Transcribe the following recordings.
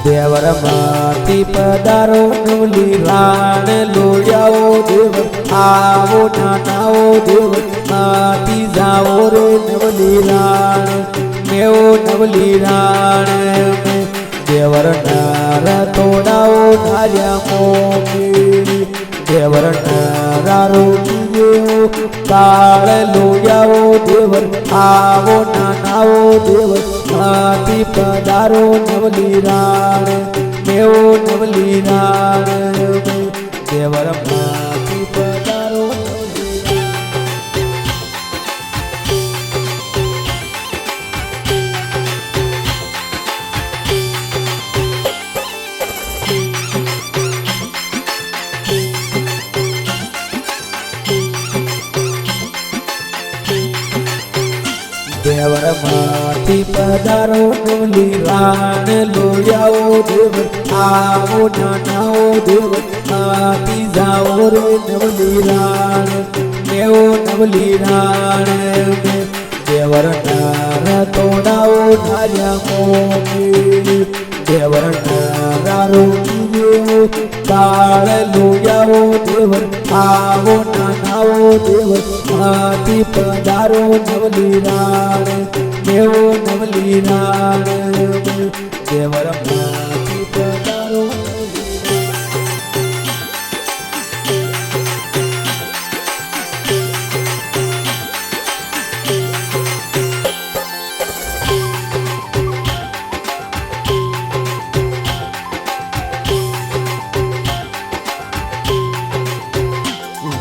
देवर माटी पधारो नवली राण लोयाओ देवर आवो नानाओ देवर माटी जाओ रे नवली राण मेओ नवली राण में देवर नारा तोड़ाओ नार्या मोकी देवर नारा रोकियो काल लोयाओ देवर आवो नानाओ देवर माटी पधारो नवली राण मेओ नवली राण देवर माटी पधारो देवर माटी पधारो नवली राण लोयाओ देवर आवो नानाओ देवर माटी जाओ रे नवली राण मेओ नवली राण में देवर नारा तोड़ाओ नार्या मोकी देवर नारा रोकियो काल लोयाओ देवर आवो नानाओ देवर माटी पधारो नवली राण मेओ नवली राण देवर माटी पधारो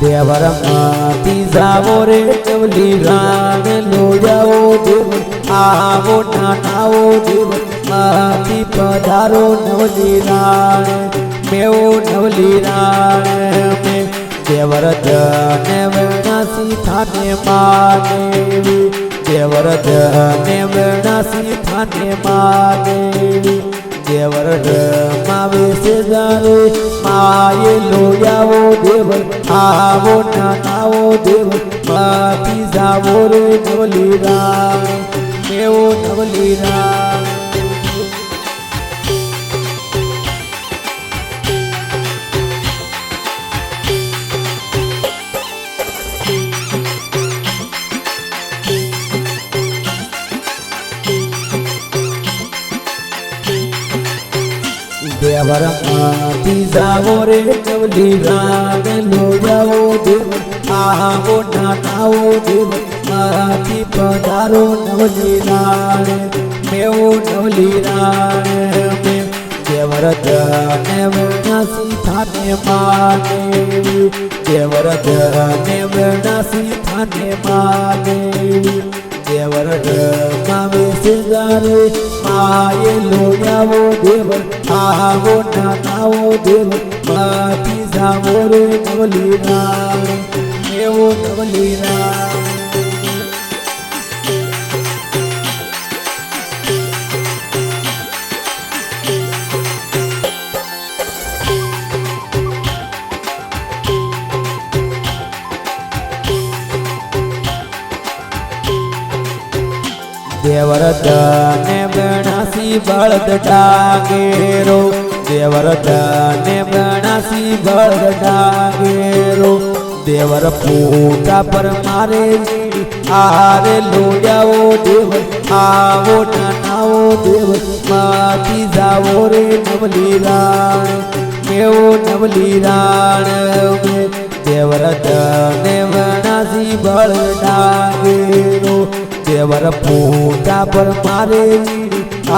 देवर माटी जाओ रे नवली राण लोयाओ देवर आवो नानाओ देवर माटी पधारो नवली राण मेओ नवली राण में देवर धने विनाशी थाने मानेवी देवर धने विनाशी थाने मानेवी देवर मावे से जारे माये लोयाओ देवर आवो नानाओ देवर माटी जाओ रे नवली राण मेओ नवली राण देवर माटी जाओ रे नवली राण लोयाओ देवर आवो नानाओ देवर माटी पधारो नवली राण मेओ नवली राण में देवर धने विनाशी थाने मानेवी देवर धने विनाशी थाने मानेवी देवर मावे से जारे माये लोयाओ देवर आवो नानाओ देवर माटी जाओ रे नवली राण मेओ नवली राण देवर धने विनाशी बळद डागेरो देवर धने विनाशी बळद डागेरो देवर फूटा पर मारे आरे लोयाओ देवर आवो नानाओ देवर माटी जाओ रे नवली राण मेओ नवली राण में देवर धने विनाशी बळद डागेरो देवर फूटा पर मारे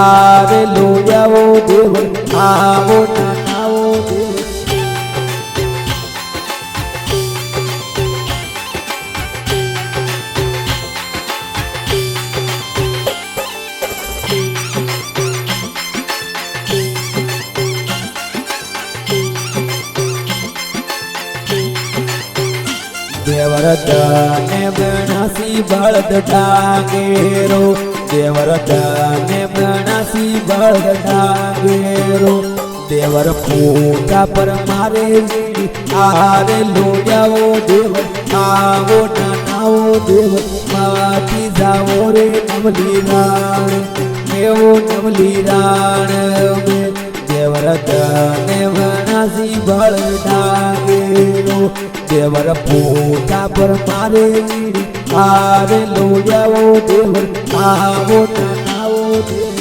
आरे लोयाओ देवर आवो नानाओ देवर देवर धने विनाशी बळद डागेरो देवर धने विनाशी बळद डागेरो देवर फूटा पर मारे आरे लोयाओ देवर आवो नानाओ देवर माटी जाओ रे नवली राण मेओ नवली राण में દેવરતને વનાસી બળ ડાંગેરો દેવર પોતા પર મારે આરે લોયાવો દેવર આવો નાવો દેવર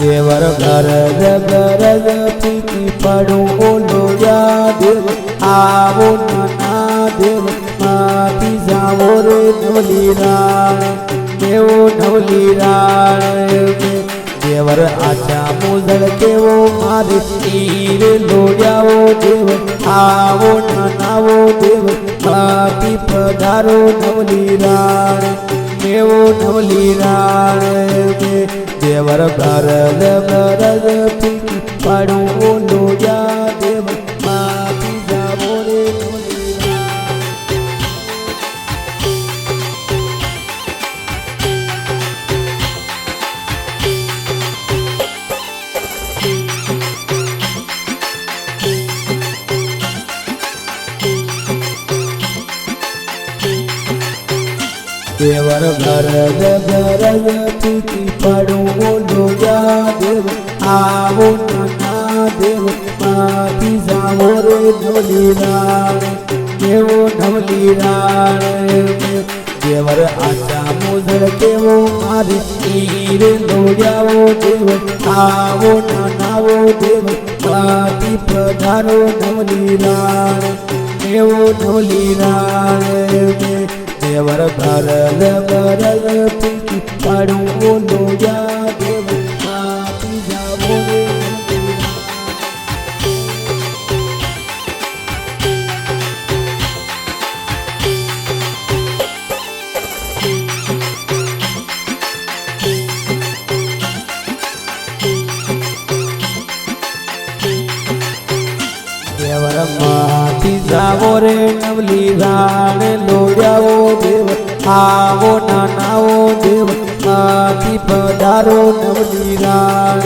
देवर गरज गरज फीकी पड़ो लोया देव आवो नाना देव माती जावो रे नवली राण देवो नवली राण देवर आचा मुजल केवो मारे तीरे लोयावो देव आवो नानावो देव माती पधारो नवली राण देवो नवली राण देवर गरज गरज फीकी पड़ो लोया देव माती जावो रे नवली देवर गरज गरज फीकी पड़ो लोया देव आवो नाना देव माती जावो रे नवली राण देवो नवली राण देवर आचा मुजल केवो मारे तीरे लोयावो देव आवो नानावो देव माती पधारो नवली राण देवो नवली राण देवर गरज गरज फीकी पड़ो लोया देव माती जावो रे देवर माती जावो रे नवली राण लोयावो देव आवो नानावो देव माती पधारो नवली राण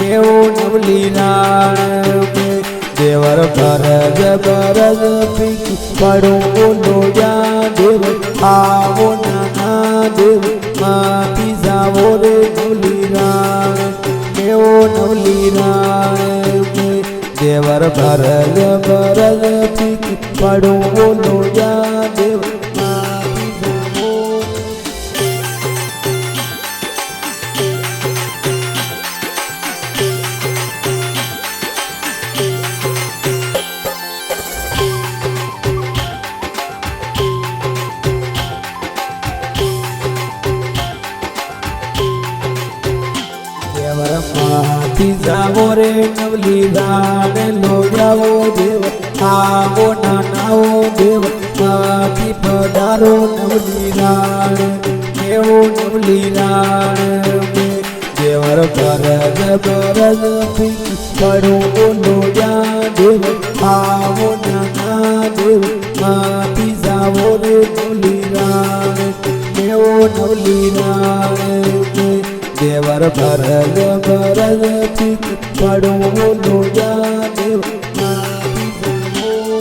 देवो नवली राण देवर गरज गरज फीकी पड़ो लोया देव आवो नाना देव माती जावो रे नवली राण देवो नवली राण देवर गरज गरज फीकी पड़ो लोया देव माती जावो देवर माती जावो रे नवली राण लोयावो देव आवो नानावो देव माती पधारो नवली राण देवो नवली राण देवर गरज गरज फीकी पड़ो लोया देव आवो नाना देव माती जावो रे नवली राण देवो नवली राण देवर गरज गरज फीकी पड़ो लोया देव माती जावो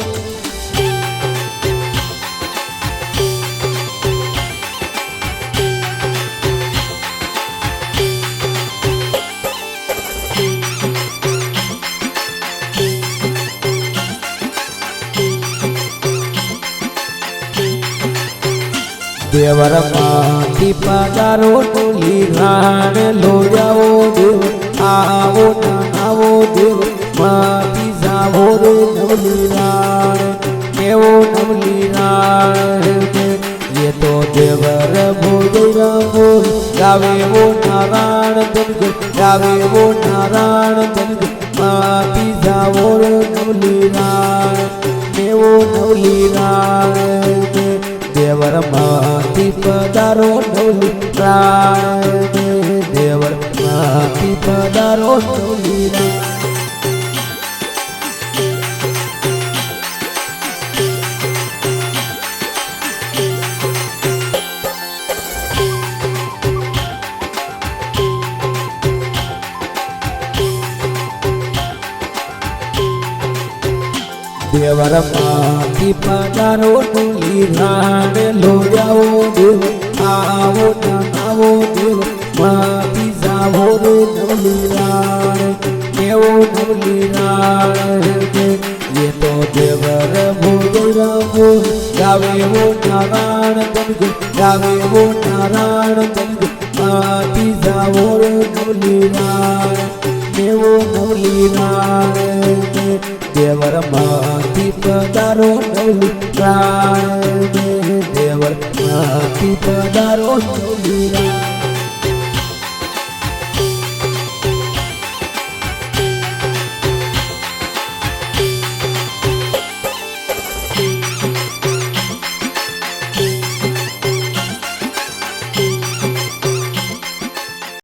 देवर माती पधारो नवली राण लोयावो देव आवो नानावो देव माती जावो रे नवली राण देवो नवली राण ये तो देवर भोजरा बोल गावे वो नारायण धन गावे वो नारायण धन माती जावो रे नवली राण देवो नवली राण देवर माती पधारो नवली राण देवर माती पधारो नवली राण દેવર માથી પધારો ડોલી રાણ લોજાવો દેવ આવો આવો દેવ માથી જાવો રે નવલી રાણ કેવો નવલી રાણ ये तो देवर भोजरामो गावे वो नारायण जन गावे वो नारायण जन माती जावो नवली राण देवो नवली राण देवर माती पधारो नवली राण देवर माती पधारो नवली राण।